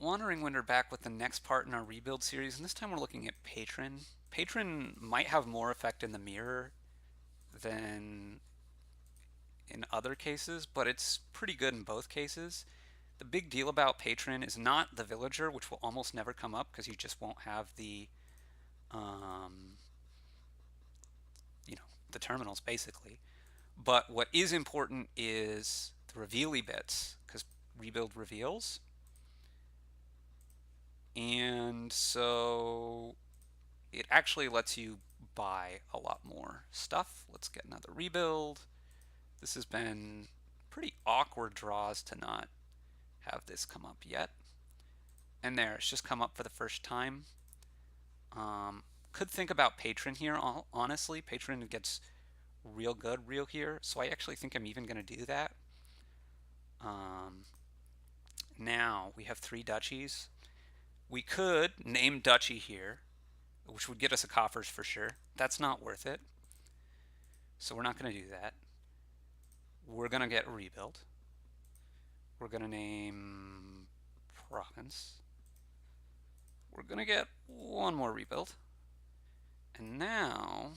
WanderingWinder back with the next part in our rebuild series, and this time we're looking at Patron. Patron might have more effect in the mirror than in other cases, but it's pretty good in both cases. The big deal about Patron is not the villager, which will almost never come up because you just won't have um, the terminals basically. But what is important is the revealy bits because rebuild reveals. And so it actually lets you buy a lot more stuff. Let's get another rebuild. This has been pretty awkward draws to not have this come up yet. And there, it's just come up for the first time. Could think about Patron here, honestly. Patron gets real good real here, so I actually think I'm even going to do that. Now we have 3 duchies. We could name duchy here, which would get us a coffers for sure. That's not worth it. So we're not going to do that. We're going to get a rebuild. We're going to name province. We're going to get one more rebuild. And now,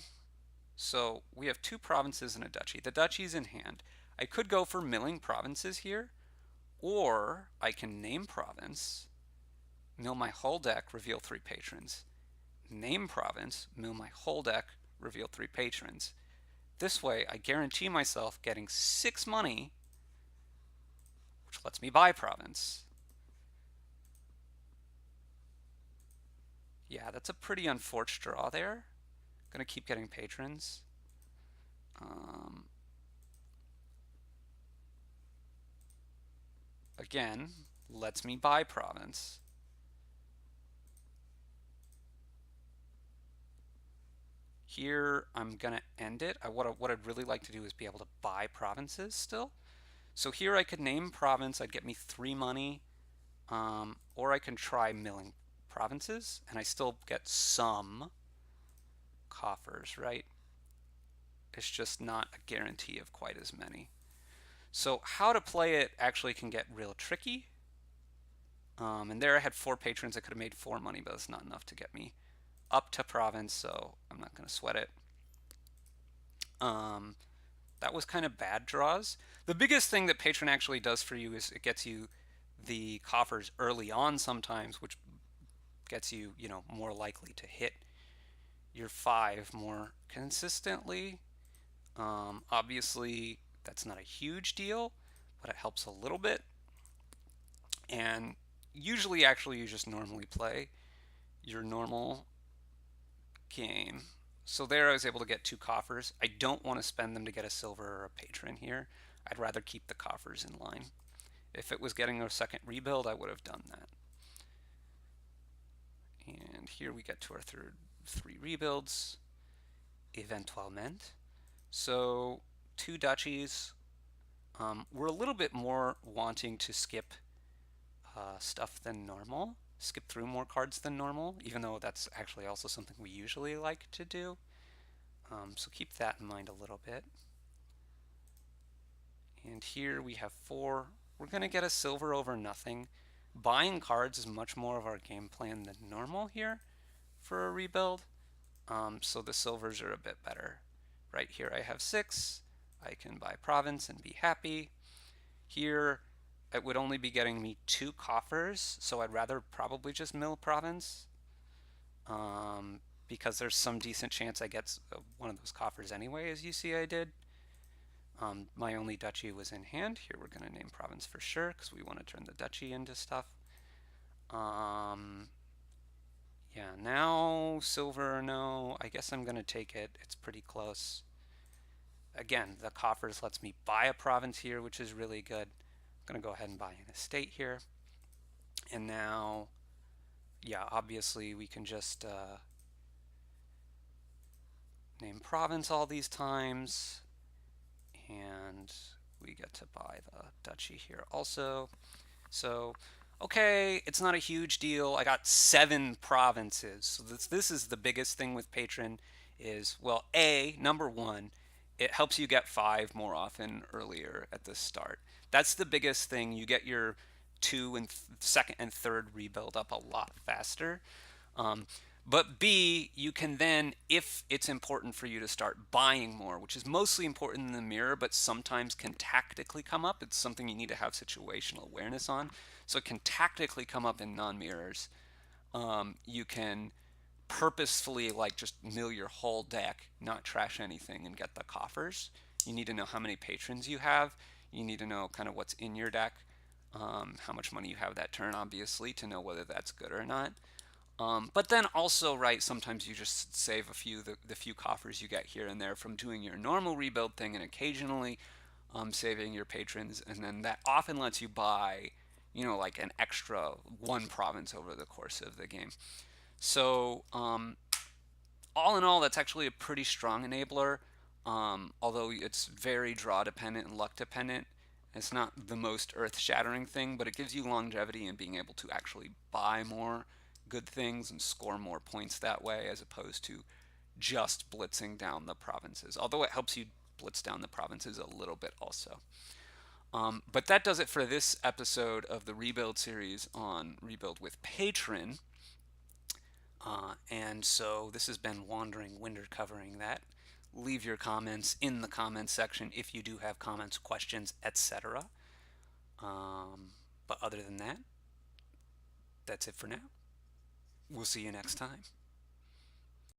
so we have 2 provinces and a duchy. The duchy's in hand. I could go for milling provinces here, or I can name province, mill my whole deck, reveal 3 patrons. Name province, mill my whole deck, reveal 3 patrons. This way, I guarantee myself getting 6 money, which lets me buy province. Yeah, that's a pretty unfortunate draw there. Gonna keep getting patrons. Again, lets me buy province. Here, I'm going to end it. What I'd really like to do is be able to buy provinces still. So here I could name province. I'd get me 3 money. Or I can try milling provinces, and I still get some coffers, right? It's just not a guarantee of quite as many. So how to play it actually can get real tricky. And there I had 4 patrons. I could have made 4 money, but it's not enough to get me up to province, so I'm not going to sweat it. That was kind of bad draws. The biggest thing that Patron actually does for you is it gets you the coffers early on sometimes, which gets you, more likely to hit your 5 more consistently. Obviously, that's not a huge deal, but it helps a little bit. And usually, actually, you just normally play your normal game. So there I was able to get 2 coffers. I don't want to spend them to get a silver or a patron here. I'd rather keep the coffers in line. If it was getting a second rebuild, I would have done that. And here we get to our 3 rebuilds, eventuellement. So 2 duchies. We're a little bit more wanting to skip stuff than normal. Skip through more cards than normal, even though that's actually also something we usually like to do. So keep that in mind a little bit. And here we have 4. We're going to get a silver over nothing. Buying cards is much more of our game plan than normal here for a rebuild. So the silvers are a bit better. Right here I have 6. I can buy province and be happy. Here it would only be getting me 2 coffers, so I'd rather probably just mill province because there's some decent chance I get one of those coffers anyway, as you see I did. My only duchy was in hand. Here we're going to name province for sure because we want to turn the duchy into stuff. Yeah, now silver, no, I guess I'm going to take it. It's pretty close. Again, the coffers lets me buy a province here, which is really good. I'm going to go ahead and buy an estate here. And now, yeah, obviously we can just name province all these times. And we get to buy the duchy here also. So, okay, it's not a huge deal. I got 7 provinces. So this is the biggest thing with Patron is, well, number 1, it helps you get 5 more often earlier at the start. That's the biggest thing. You get your two and second and third rebuild up a lot faster. Um, but B, you can then, if it's important for you to start buying more, which is mostly important in the mirror, but sometimes can tactically come up. It's something you need to have situational awareness on. So it can tactically come up in non-mirrors. You can purposefully like just mill your whole deck, not trash anything, and get the coffers. You need to know how many patrons you have. You need to know kind of what's in your deck, how much money you have that turn, obviously, to know whether that's good or not. But then also, right, sometimes you just save a few, the few coffers you get here and there from doing your normal rebuild thing, and occasionally saving your patrons, and then that often lets you buy, like an extra one province over the course of the game. So, all in all, that's actually a pretty strong enabler, although it's very draw dependent and luck dependent. It's not the most earth shattering thing, but it gives you longevity and being able to actually buy more good things and score more points that way, as opposed to just blitzing down the provinces. Although it helps you blitz down the provinces a little bit also. But that does it for this episode of the Rebuild series on Rebuild with Patron. And so this has been WanderingWinder covering that. Leave your comments in the comments section if you do have comments, questions, etc. But other than that, that's it for now. We'll see you next time.